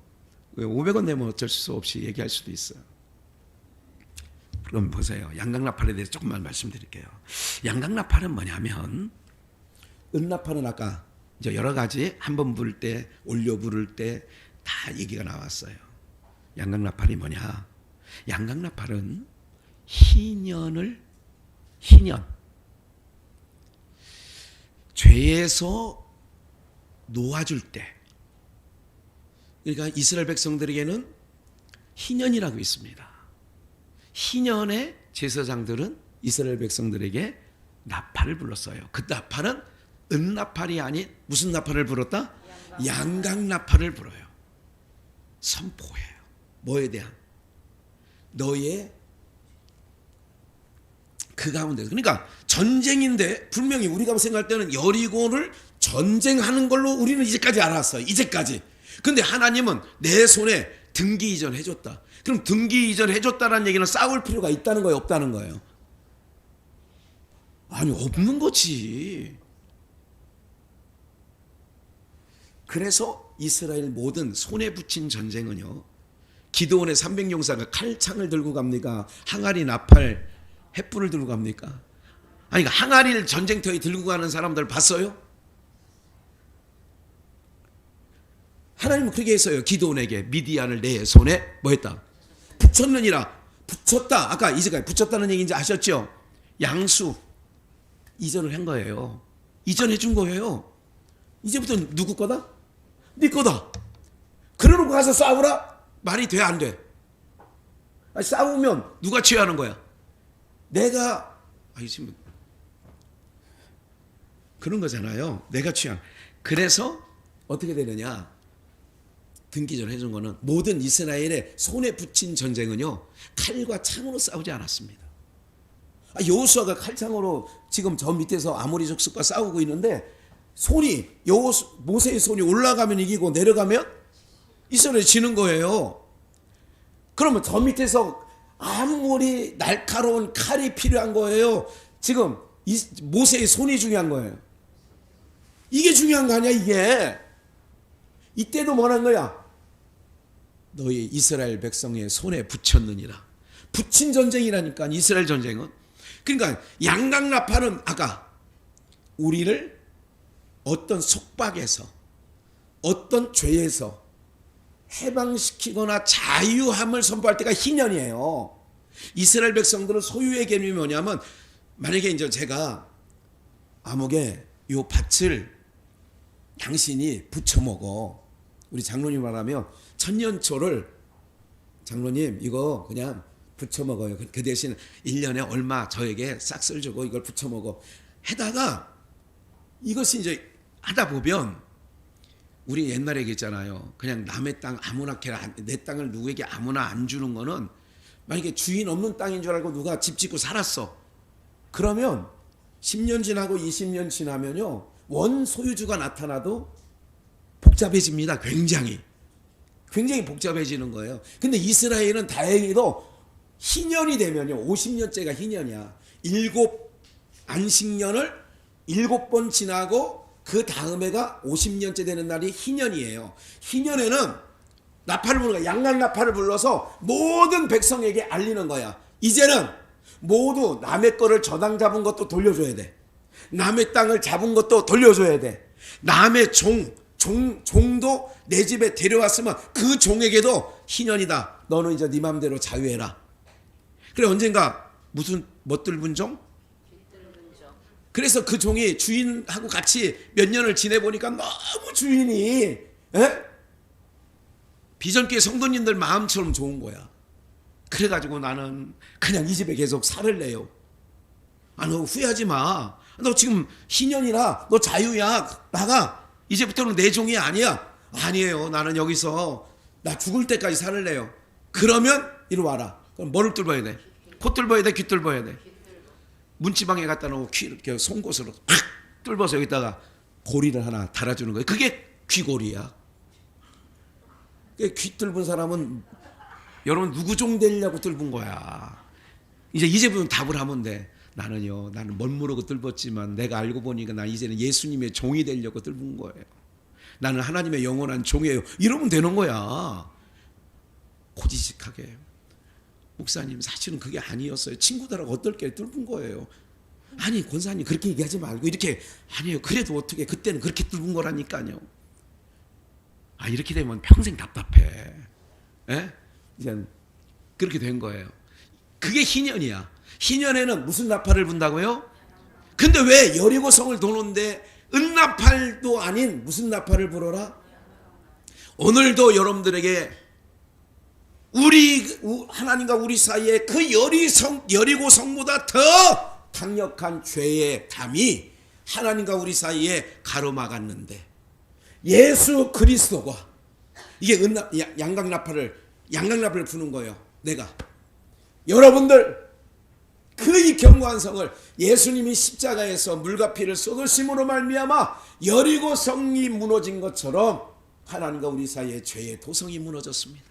500원 내면 어쩔 수 없이 얘기할 수도 있어요. 그럼 보세요. 양강나팔에 대해서 조금만 말씀드릴게요. 양강나팔은 뭐냐면, 은나팔은 아까 이제 여러 가지 한 번 부를 때, 올려 부를 때 다 얘기가 나왔어요. 양강나팔이 뭐냐? 양강나팔은 희년, 죄에서 놓아줄 때, 그러니까 이스라엘 백성들에게는 희년이라고 있습니다. 희년의 제사장들은 이스라엘 백성들에게 나팔을 불렀어요. 그 나팔은 은나팔이 아닌 무슨 나팔을 불었다? 양강나팔을 불어요. 선포해요. 뭐에 대한? 너의 그 가운데서. 그러니까 전쟁인데 분명히 우리가 생각할 때는 여리고를 전쟁하는 걸로 우리는 이제까지 알았어요. 이제까지. 근데 하나님은 내 손에 등기 이전 해줬다. 그럼 등기 이전 해줬다는 얘기는 싸울 필요가 있다는 거예요? 없다는 거예요? 아니, 없는 거지. 그래서 이스라엘 모든 손에 붙인 전쟁은요, 기드온의 300용사가 칼창을 들고 갑니까? 항아리, 나팔, 횃불을 들고 갑니까? 아니, 항아리를 전쟁터에 들고 가는 사람들 봤어요? 하나님은 그렇게 했어요. 기드온에게 미디안을 내 손에 뭐 했다? 붙였느니라. 붙였다. 아까 이제까지 붙였다는 얘기인지 아셨죠? 양수 이전을 한 거예요. 이전해 준 거예요. 이제부터 누구 거다? 네 거다. 그러놓고 가서 싸우라? 말이 돼, 안 돼? 아니, 싸우면 누가 취하는 거야? 내가, 지금 그런 거잖아요. 내가 취한. 그래서 어떻게 되느냐? 등기전 해준 거는 모든 이스라엘의 손에 붙인 전쟁은요, 칼과 창으로 싸우지 않았습니다. 여호수아가 칼창으로 지금 저 밑에서 아모리 족속과 싸우고 있는데, 손이 모세의 손이 올라가면 이기고 내려가면 이스라엘이 지는 거예요. 그러면 저 밑에서 아무리 날카로운 칼이 필요한 거예요? 지금 모세의 손이 중요한 거예요. 이게 중요한 거 아니야, 이게. 이때도 뭐라는 거야? 너희 이스라엘 백성의 손에 붙였느니라. 붙인 전쟁이라니까, 이스라엘 전쟁은. 그러니까 양강나팔은 아까 우리를 어떤 속박에서, 어떤 죄에서 해방시키거나 자유함을 선포할 때가 희년이에요. 이스라엘 백성들은 소유의 개념이 뭐냐면, 만약에 이제 제가 아목에 요 밭을 당신이 부쳐 먹어. 우리 장로님 말하면 천년초를 장로님 이거 그냥 부쳐 먹어요. 그 대신 1년에 얼마 저에게 싹쓸 주고 이걸 부쳐 먹어. 해다가 이것이 이제 하다 보면, 우리 옛날에 얘기했잖아요. 그냥 남의 땅 아무나 내 땅을 누구에게 아무나 안 주는 거는, 만약에 주인 없는 땅인 줄 알고 누가 집 짓고 살았어. 그러면 10년 지나고 20년 지나면요, 원 소유주가 나타나도 복잡해집니다. 굉장히 복잡해지는 거예요. 근데 이스라엘은 다행히도 희년이 되면요, 50년째가 희년이야. 7안식년을 7번 지나고 그 다음에가 50년째 되는 날이 희년이에요. 희년에는 나팔을 부르는 거야. 양강나팔을 불러서 모든 백성에게 알리는 거야. 이제는 모두 남의 거를 저당 잡은 것도 돌려줘야 돼. 남의 땅을 잡은 것도 돌려줘야 돼. 남의 종도 내 집에 데려왔으면 그 종에게도 희년이다. 너는 이제 네 맘대로 자유해라. 그래, 언젠가 무슨 멋들분 종? 그래서 그 종이 주인하고 같이 몇 년을 지내보니까 너무 주인이 비전교회 성도님들 마음처럼 좋은 거야. 그래가지고 나는 그냥 이 집에 계속 살을 내요. 너 후회하지 마. 너 지금 희년이라 너 자유야. 나가. 이제부터는 내 종이 아니야. 아니에요. 나는 여기서 나 죽을 때까지 살을 내요. 그러면 이리 와라. 그럼 뭐를 뚫어야 돼? 코 뚫어야 돼? 귀 뚫어야 돼? 문지방에 갖다 놓고 귀 이렇게 송곳으로 팍 뚫어서 여기다가 고리를 하나 달아주는 거예요. 그게 귀고리야. 귀 뚫은 사람은 여러분 누구 종 되려고 뚫은 거야. 이제부터 답을 하면 돼. 나는 멋모르고 뚫었지만 내가 알고 보니까 나 이제는 예수님의 종이 되려고 뚫은 거예요. 나는 하나님의 영원한 종이에요. 이러면 되는 거야. 고지식하게. 목사님 사실은 그게 아니었어요. 친구들하고 어떨게 뚫은 거예요. 아니 권사님 그렇게 얘기하지 말고 이렇게 아니에요. 그래도 어떻게 그때는 그렇게 뚫은 거라니까요. 이렇게 되면 평생 답답해. 이제 그렇게 된 거예요. 그게 희년이야. 희년에는 무슨 나팔을 분다고요? 근데 왜 여리고성을 도는데 은나팔도 아닌 무슨 나팔을 불어라? 오늘도 여러분들에게 하나님과 우리 사이에 그 여리고성보다 더 강력한 죄의 담이 하나님과 우리 사이에 가로막았는데 예수 그리스도가 이게 양각나팔을 부는 거예요. 내가 여러분들 이 견고한 성을 예수님이 십자가에서 물과 피를 쏟으심으로 말미암아 여리고성이 무너진 것처럼 하나님과 우리 사이에 죄의 도성이 무너졌습니다.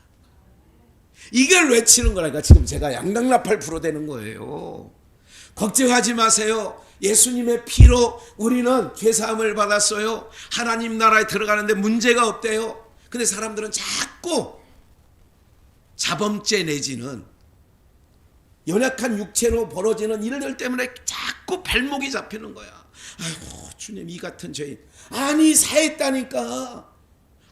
이걸 외치는 거라니까 지금 제가 양각나팔 불어대는 거예요. 걱정하지 마세요. 예수님의 피로 우리는 죄사함을 받았어요. 하나님 나라에 들어가는데 문제가 없대요. 근데 사람들은 자꾸 자범죄 내지는 연약한 육체로 벌어지는 일들 때문에 자꾸 발목이 잡히는 거야. 아이고 주님 이 같은 죄인. 아니 사했다니까.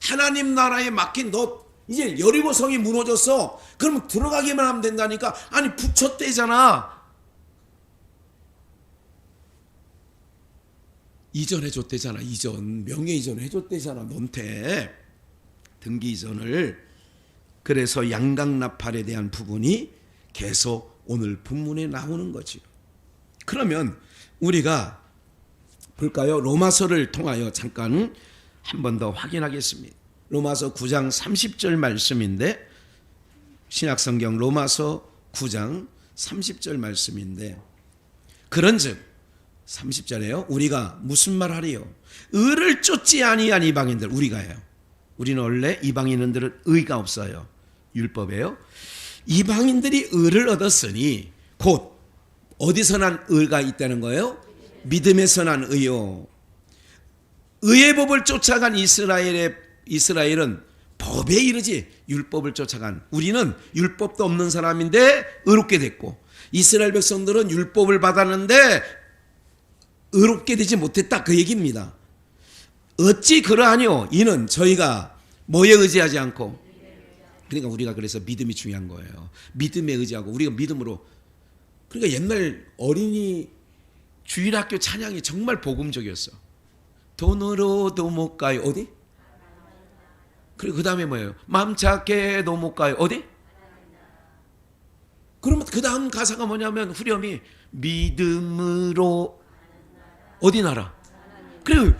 하나님 나라에 맡긴 너 이제 여리고성이 무너졌어. 그럼 들어가기만 하면 된다니까. 아니 붙였대잖아. 이전 해줬대잖아. 명예 이전 해줬대잖아. 너한테 등기 이전을. 그래서 양각나팔에 대한 부분이 계속 오늘 본문에 나오는 거지요. 그러면 우리가 볼까요? 로마서를 통하여 잠깐 한 번 더 확인하겠습니다. 로마서 9장 30절 말씀인데 신약성경 로마서 9장 30절 말씀인데 그런즉 30절에요. 우리가 무슨 말 하리요? 의를 쫓지 아니한 이방인들 우리가요. 우리는 원래 이방인들은 의가 없어요. 율법에요. 이방인들이 의를 얻었으니 곧 어디서 난 의가 있다는 거예요? 믿음에서 난 의요. 의의 법을 쫓아간 이스라엘은 법에 이르지 율법을 쫓아간 우리는 율법도 없는 사람인데 의롭게 됐고 이스라엘 백성들은 율법을 받았는데 의롭게 되지 못했다 그 얘기입니다. 어찌 그러하뇨? 이는 저희가 뭐에 의지하지 않고 그러니까 우리가 그래서 믿음이 중요한 거예요. 믿음에 의지하고 우리가 믿음으로 그러니까 옛날 어린이 주일학교 찬양이 정말 복음적이었어. 돈으로도 못 가요. 어디? 그리고 그 다음에 뭐예요? 마음 작게도 못 가요. 어디? 그러면 그 다음 가사가 뭐냐면 후렴이 믿음으로 어디 나라? 그리고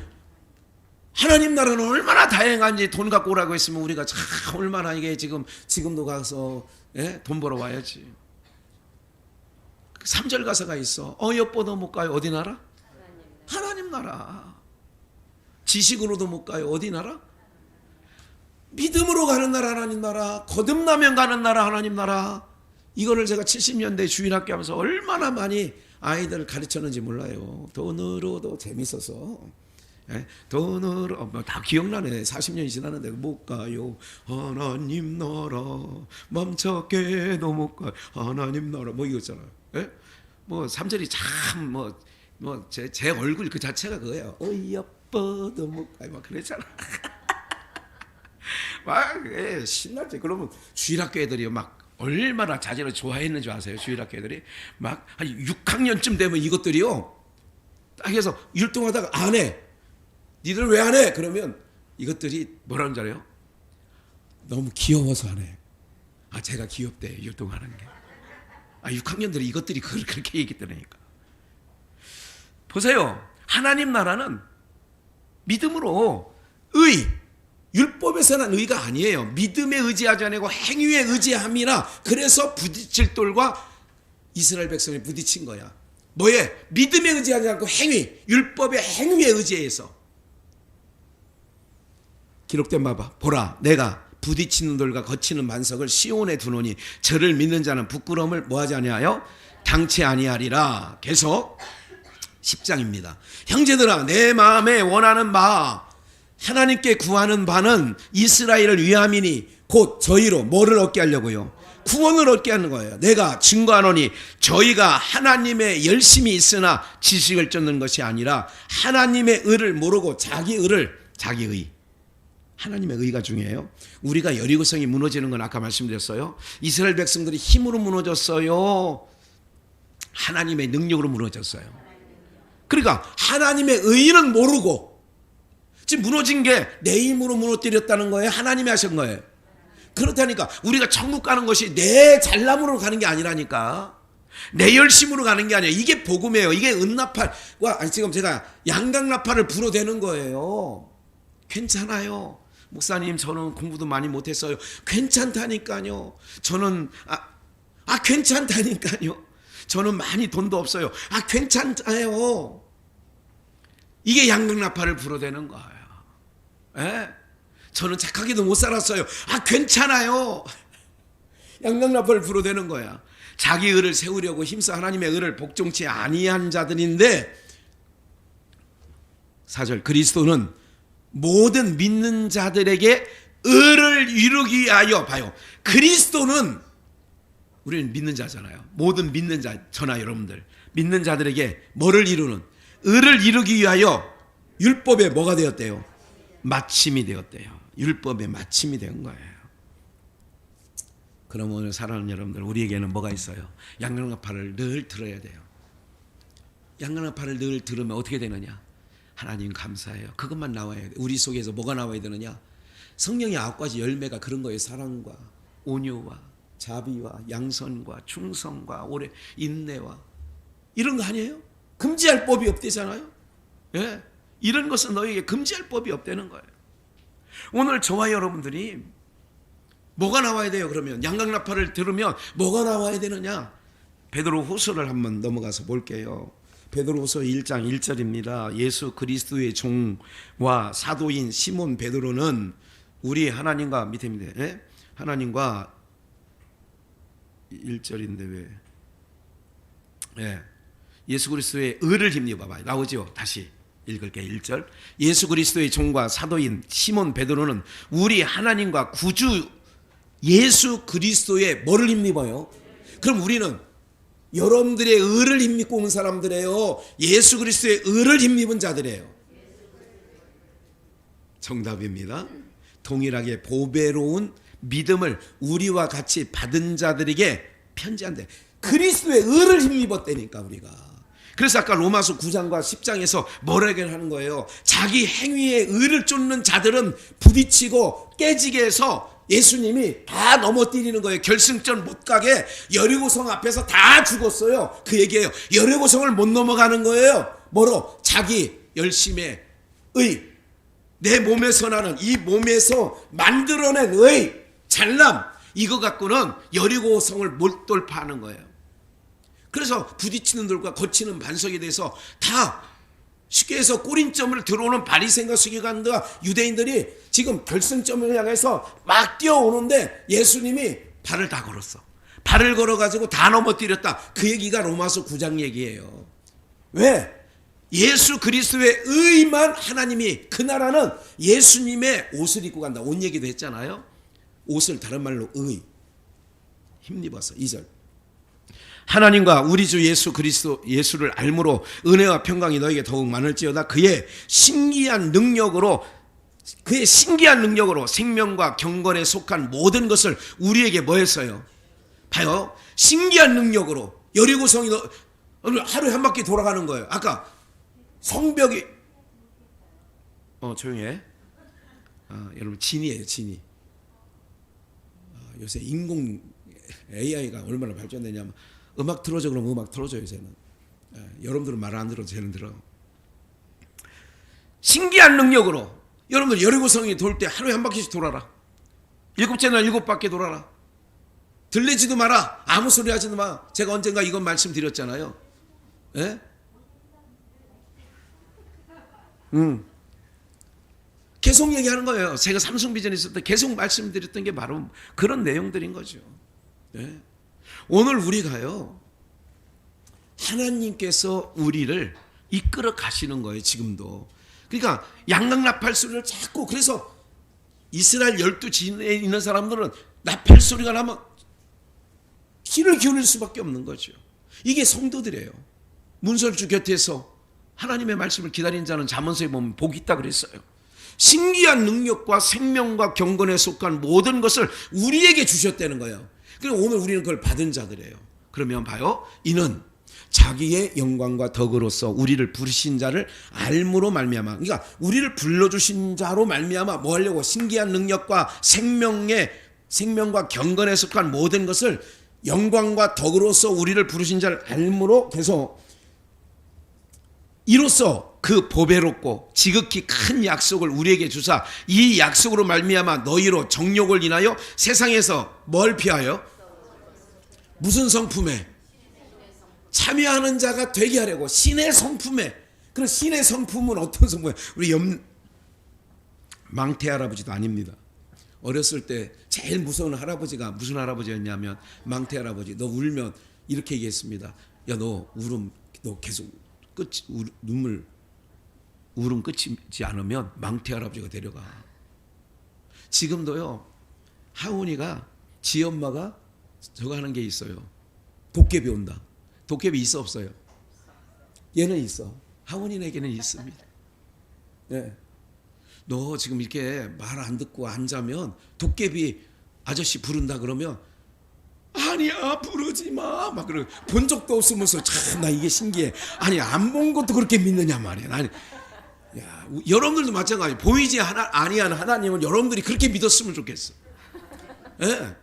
하나님 나라는 얼마나 다양한지 돈 갖고 오라고 했으면 우리가 참 얼마나 이게 지금도 가서 돈 벌어 와야지. 3절 가사가 있어. 어여뻐도 못 가요. 어디 나라? 하나님 나라. 지식으로도 못 가요. 어디 나라? 믿음으로 가는 나라 하나님 나라. 거듭나면 가는 나라 하나님 나라. 이거를 제가 70년대 주일학교 하면서 얼마나 많이 아이들을 가르쳤는지 몰라요. 돈으로도 재밌어서. 돈으로 다 기억나네. 40년이 지났는데 못 가요. 하나님 나라 멈췄게도 못 가요. 하나님 나라 뭐 이거 있잖아요. 뭐 3절이 참 제 얼굴 그 자체가 그거예요. 어여뻐도 못 가요. 막 그랬잖아. 막 신났지. 그러면 주일학교 애들이 막 얼마나 자제를 좋아했는지 아세요? 주일학교 애들이 막 한 6학년쯤 되면 이것들이요 딱 해서 율동하다가 안 해. 니들 왜 안 해? 그러면 이것들이 뭐라는 줄 알아요? 너무 귀여워서 안 해. 아, 제가 귀엽대, 율동하는 게. 아, 6학년들이 이것들이 그렇게 얘기했다니까. 보세요. 하나님 나라는 믿음으로 율법에서 난 의가 아니에요. 믿음에 의지하지 않고 행위에 의지함이라. 그래서 부딪힐 돌과 이스라엘 백성이 부딪힌 거야. 뭐에? 믿음에 의지하지 않고 율법의 행위에 의지해서. 기록된 바 보라, 내가 부딪히는 돌과 거치는 반석을 시온에 두노니 저를 믿는 자는 부끄러움을 뭐하지 아니하여 당치 아니하리라. 계속 10장입니다. 형제들아, 내 마음에 원하는 바, 하나님께 구하는 바는 이스라엘을 위함이니 곧 저희로 뭐를 얻게 하려고요? 구원을 얻게 하는 거예요. 내가 증거하노니 저희가 하나님의 열심이 있으나 지식을 쫓는 것이 아니라 하나님의 의를 모르고 자기 의. 하나님의 의가 중요해요. 우리가 여리고성이 무너지는 건 아까 말씀드렸어요. 이스라엘 백성들이 힘으로 무너졌어요? 하나님의 능력으로 무너졌어요? 그러니까 하나님의 의는 모르고 지금 무너진 게 내 힘으로 무너뜨렸다는 거예요? 하나님이 하신 거예요? 그렇다니까. 우리가 천국 가는 것이 내 잘남으로 가는 게 아니라니까. 내 열심으로 가는 게 아니에요. 이게 복음이에요. 이게 은나팔과 지금 제가 양강나팔을 불어대는 거예요. 괜찮아요. 목사님, 저는 공부도 많이 못했어요. 괜찮다니까요. 저는 괜찮다니까요. 저는 많이 돈도 없어요. 괜찮아요. 이게 양강나팔을 불어대는 거예요. 예? 저는 착하게도 못 살았어요. 괜찮아요. 양강나팔을 불어대는 거야. 자기 의를 세우려고 힘써 하나님의 의를 복종치 아니한 자들인데, 4절, 그리스도는 모든 믿는 자들에게 의를 이루기 위하여. 봐요. 그리스도는, 우리는 믿는 자잖아요. 모든 믿는 자, 저나 여러분들 믿는 자들에게 뭐를 이루는? 의를 이루기 위하여 율법에 뭐가 되었대요? 마침이 되었대요. 율법의 마침이 된 거예요. 그럼 오늘 사랑하는 여러분들, 우리에게는 뭐가 있어요? 양강나팔을 늘 들어야 돼요. 양강나팔을 늘 들으면 어떻게 되느냐? 하나님 감사해요. 그것만 나와야 돼. 우리 속에서 뭐가 나와야 되느냐? 성령의 9가지 열매가 그런 거예요. 사랑과 온유와 자비와 양선과 충성과 오래 인내와, 이런 거 아니에요? 금지할 법이 없대잖아요. 예? 이런 것은 너에게 금지할 법이 없다는 거예요. 오늘 저와 여러분들이 뭐가 나와야 돼요? 그러면 양강나팔을 들으면 뭐가 나와야 되느냐? 베드로후서를 한번 넘어가서 볼게요. 베드로후서 1장 1절입니다. 예수 그리스도의 종과 사도인 시몬 베드로는 우리 하나님과, 밑에입니다. 예? 하나님과 1절인데 왜? 예. 예수 그리스도의 의를 힘입어봐요. 나오죠? 다시 읽을게요. 1절. 예수 그리스도의 종과 사도인 시몬 베드로는 우리 하나님과 구주 예수 그리스도의 뭐를 힘입어요? 그럼 우리는 여러분들의 의를 힘입고 온 사람들이에요? 예수 그리스도의 의를 힘입은 자들이에요? 정답입니다. 동일하게 보배로운 믿음을 우리와 같이 받은 자들에게 편지한대. 그리스도의 의를 힘입었다니까 우리가. 그래서 아까 로마서 9장과 10장에서 뭐라고 하는 거예요? 자기 행위에 의를 쫓는 자들은 부딪히고 깨지게 해서 예수님이 다 넘어뜨리는 거예요. 결승전 못 가게 여리고성 앞에서 다 죽었어요. 그 얘기예요. 여리고성을 못 넘어가는 거예요. 뭐로? 자기 열심의 의, 내 몸에서 나는, 이 몸에서 만들어낸 의, 잘남, 이거 갖고는 여리고성을 못 돌파하는 거예요. 그래서 부딪히는 돌과 거치는 반석에 대해서 다 쉽게 해서 꼬린점을 들어오는 바리새인과 서기관들과 유대인들이 지금 결승점을 향해서 막 뛰어오는데 예수님이 발을 다 걸었어. 발을 걸어가지고 다 넘어뜨렸다. 그 얘기가 로마서 9장 얘기예요. 왜? 예수 그리스도의 의만 하나님이, 그 나라는 예수님의 옷을 입고 간다. 옷 얘기도 했잖아요. 옷을 다른 말로 의, 힘입어서. 2절. 하나님과 우리 주 예수 그리스도 예수를 알므로 은혜와 평강이 너에게 더욱 많을지어다. 그의 신기한 능력으로 생명과 경건에 속한 모든 것을 우리에게 뭐 했어요? 봐요. 신기한 능력으로 여리고성이 하루에 한 바퀴 돌아가는 거예요. 아까 성벽이 조용해. 여러분 진이에요, 진이. 요새 인공 AI가 얼마나 발전되냐면 음악 틀어줘 그러면 음악 틀어줘요, 쟤는. 여러분들은 말 안 들어도 쟤는 들어. 신기한 능력으로 여러분들 여리고성이 돌 때 하루에 한 바퀴씩 돌아라. 7째 날 7바퀴 돌아라. 들리지도 마라. 아무 소리 하지도 마. 제가 언젠가 이건 말씀드렸잖아요. 예? 계속 얘기하는 거예요. 제가 삼성비전에 있을 때 계속 말씀드렸던 게 바로 그런 내용들인 거죠. 예? 오늘 우리가요, 하나님께서 우리를 이끌어 가시는 거예요, 지금도. 그러니까 양각나팔 소리를 자꾸, 그래서 이스라엘 12지에 있는 사람들은 나팔 소리가 나면 귀를 기울일 수밖에 없는 거죠. 이게 성도들이에요. 문설주 곁에서 하나님의 말씀을 기다린 자는 잠언서에 보면 복이 있다 그랬어요. 신기한 능력과 생명과 경건에 속한 모든 것을 우리에게 주셨다는 거예요. 그리고 오늘 우리는 그걸 받은 자들이에요. 그러면 봐요. 이는 자기의 영광과 덕으로서 우리를 부르신 자를 알므로 말미암아, 그러니까 우리를 불러주신 자로 말미암아 뭐 하려고? 신기한 능력과 생명과 경건에 속한 모든 것을 영광과 덕으로서 우리를 부르신 자를 알므로, 계속 이로써 그 보배롭고 지극히 큰 약속을 우리에게 주사 이 약속으로 말미암아 너희로 정욕을 인하여 세상에서 뭘 피하여? 무슨 성품에? 참여하는 자가 되게 하려고. 신의 성품에. 그럼 신의 성품은 어떤 성품이에요? 우리 망태 할아버지도 아닙니다. 어렸을 때 제일 무서운 할아버지가 무슨 할아버지였냐면 망태 할아버지. 너 울면 이렇게 얘기했습니다. 야, 너 울음, 너 계속 눈물 울음 끝이지 않으면 망태 할아버지가 데려가. 지금도요, 하은이가 지 엄마가 저거 하는 게 있어요. 도깨비 온다. 도깨비 있어 없어요? 얘는 있어. 하은이에게는 있습니다. 네. 너 지금 이렇게 말 안 듣고 앉으면 도깨비 아저씨 부른다 그러면 아니야 부르지 마 막 그러고, 본 적도 없으면서 참 나 이게 신기해. 아니 안 본 것도 그렇게 믿느냐 말이야. 아니, 야, 여러분들도 마찬가지. 보이지 아니한 하나님은 여러분들이 그렇게 믿었으면 좋겠어. 예?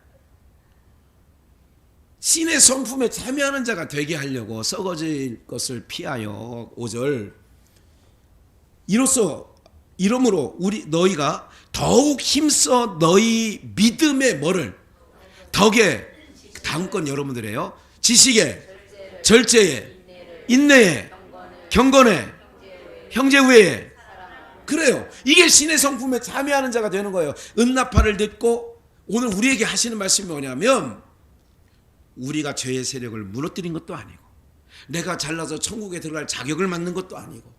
신의 성품에 참여하는 자가 되게 하려고 썩어질 것을 피하여 5절 이러므로 너희가 더욱 힘써 너희 믿음의 뭐를? 덕에, 다음 건 여러분들이에요. 지식에, 절제에, 인내에, 경건에, 형제 우애에. 그래요. 이게 신의 성품에 참여하는 자가 되는 거예요. 은나팔을 듣고 오늘 우리에게 하시는 말씀이 뭐냐면, 우리가 죄의 세력을 무너뜨린 것도 아니고 내가 잘나서 천국에 들어갈 자격을 맡는 것도 아니고,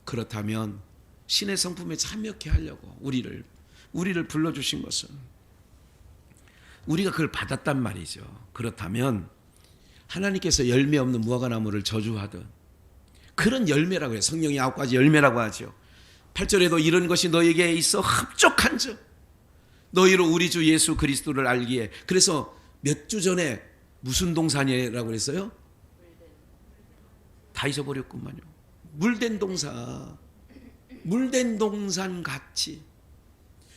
그렇다면 신의 성품에 참여케 하려고 우리를 불러주신 것은 우리가 그걸 받았단 말이죠. 그렇다면 하나님께서 열매 없는 무화과나무를 저주하던 그런 열매라고 해요. 성령의 9가지 열매라고 하죠. 8절에도 이런 것이 너에게 있어 흡족한즉 너희로 우리 주 예수 그리스도를 알기에. 그래서 몇 주 전에 무슨 동산이라고 그랬어요? 다 잊어버렸구만요. 물된 동산. 물된 동산 같이.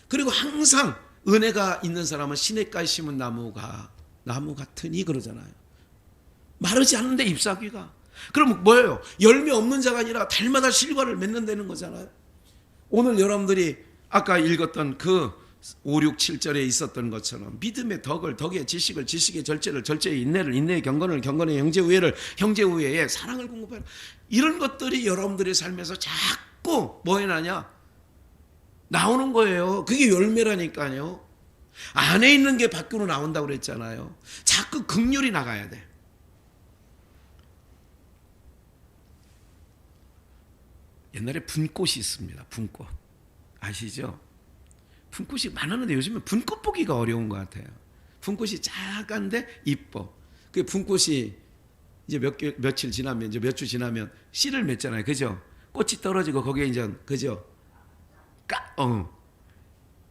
그리고 항상 은혜가 있는 사람은 시냇가에 심은 나무 같으니 그러잖아요. 마르지 않는데 잎사귀가. 그럼 뭐예요? 열매 없는 자가 아니라 달마다 실과를 맺는다는 거잖아요. 오늘 여러분들이 아까 읽었던 그 5, 6, 7절에 있었던 것처럼 믿음의 덕을, 덕의 지식을, 지식의 절제를, 절제의 인내를, 인내의 경건을, 경건의 형제 우애를, 형제 우애의 사랑을 공급하는 이런 것들이 여러분들의 삶에서 자꾸 뭐 해나냐? 나오는 거예요. 그게 열매라니까요. 안에 있는 게 밖으로 나온다고 그랬잖아요. 자꾸 긍휼이 나가야 돼. 옛날에 분꽃이 있습니다. 분꽃. 아시죠? 분꽃이 많았는데 요즘은 분꽃 보기가 어려운 것 같아요. 분꽃이 작은데 이뻐. 그 분꽃이 이제 며칠 지나면, 이제 몇 주 지나면 씨를 맺잖아요. 그죠? 꽃이 떨어지고 거기에 이제, 그죠?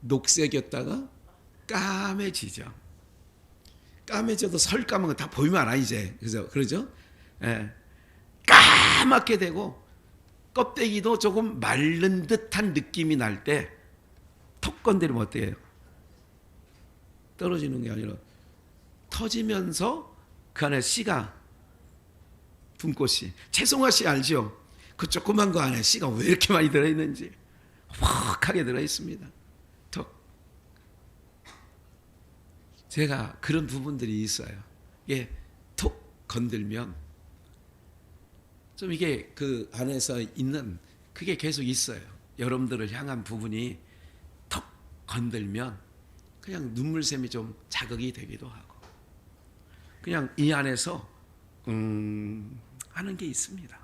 녹색이었다가 까매지죠. 까매져도 설 까만 거 다 보이면 알아, 이제. 그죠? 그러죠? 예. 까맣게 되고 껍데기도 조금 마른 듯한 느낌이 날 때 톡 건드리면 어때요? 떨어지는 게 아니라 터지면서 그 안에 씨가, 분꽃이, 채송화 씨 알죠? 그 조그만 거 안에 씨가 왜 이렇게 많이 들어있는지 확하게 들어있습니다. 톡. 제가 그런 부분들이 있어요. 이게 톡 건들면 좀 이게 그 안에서 있는 그게 계속 있어요. 여러분들을 향한 부분이 톡 건들면 그냥 눈물샘이 좀 자극이 되기도 하고 그냥 이 안에서 하는 게 있습니다.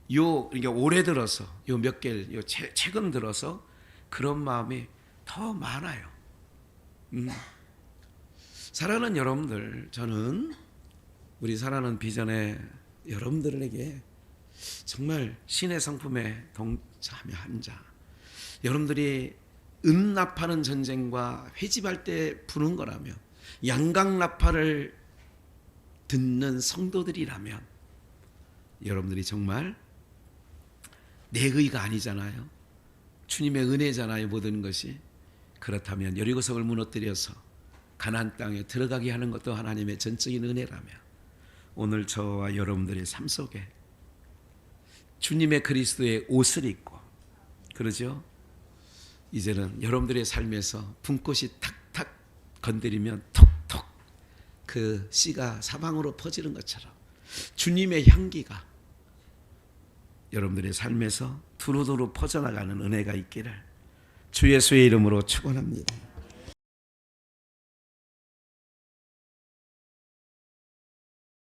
그러니까 올해 들어서 요 몇 개월 최근 들어서 그런 마음이 더 많아요. 사랑하는 여러분들, 저는 우리 사랑하는 비전의 여러분들에게 정말 신의 성품에 동참한 자, 여러분들이 은납하는 전쟁과 회집할 때 부는 거라면, 양강나팔을 듣는 성도들이라면 여러분들이 정말 내 의가 아니잖아요. 주님의 은혜잖아요. 모든 것이. 그렇다면 여리고성을 무너뜨려서 가나안 땅에 들어가게 하는 것도 하나님의 전적인 은혜라면 오늘 저와 여러분들의 삶 속에 주님의 그리스도의 옷을 입고, 그러죠? 이제는 여러분들의 삶에서 분꽃이 탁탁 건드리면 톡톡 그 씨가 사방으로 퍼지는 것처럼 주님의 향기가 여러분들의 삶에서 두루두루 퍼져나가는 은혜가 있기를 주 예수의 이름으로 축원합니다.